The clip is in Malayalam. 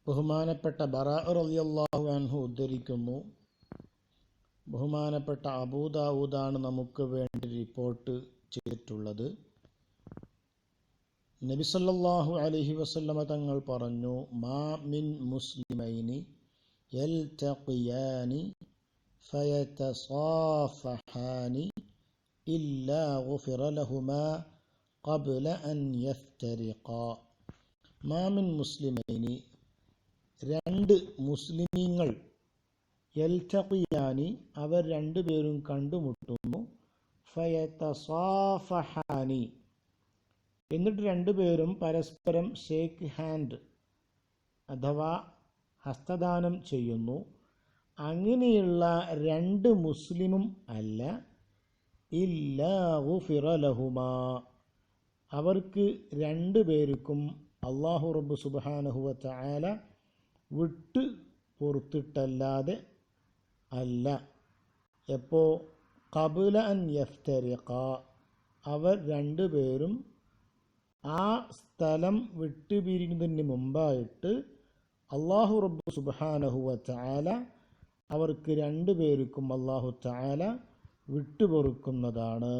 ബഹുമാനപ്പെട്ട ബറാ റളിയല്ലാഹു അൻഹു ഉദ്ധരിക്കുന്നു, ബഹുമാനപ്പെട്ട അബൂ ദാവൂദാണ് നമുക്ക് വേണ്ടി റിപ്പോർട്ട് ചെയ്തിട്ടുള്ളത്. നബി സല്ലല്ലാഹു അലൈഹി വസല്ലമ തങ്ങൾ പറഞ്ഞു, മാ മിൻ മുസ്ലിമൈനി യൽതഖിയാനി ഫയതസാഫഹാനി ഇല്ലാ ഗുഫിറ ലഹുമാ ഖബ്ല അൻ യഫ്തരിഖാ. മാ മിൻ മുസ്ലിമൈനി, രണ്ട് മുസ്ലിമീങ്ങൾ, യൽതഖിയാനി അവർ രണ്ടുപേരും കണ്ടുമുട്ടുന്നു, ഫയതസാഫഹാനി എന്നിട്ട് രണ്ടുപേരും പരസ്പരം ഷേക്ക് ഹാൻഡ് അഥവാ ഹസ്തദാനം ചെയ്യുന്നു. അങ്ങനെയുള്ള രണ്ട് മുസ്ലിമും അല്ല, ഇല്ലാ ഗുഫിറ ലഹുമാ, അവർക്ക് രണ്ടുപേർക്കും അല്ലാഹു റബ്ബ് സുബ്ഹാനഹു വ തആല വിട്ട് പൊറുത്തിട്ടല്ലാതെ അല്ല. എപ്പോ? ഖബ്ല അൻ യഫ്തരിഖാ, അവർ രണ്ടുപേരും ആ സ്ഥലം വിട്ടുപിരിയുന്നതിന് മുമ്പായിട്ട് അല്ലാഹു റബ്ബ് സുബ്ഹാനഹു വ തആല അവർക്ക് രണ്ടുപേർക്കും അല്ലാഹു തആല വിട്ടുപൊറുക്കുന്നതാണ്.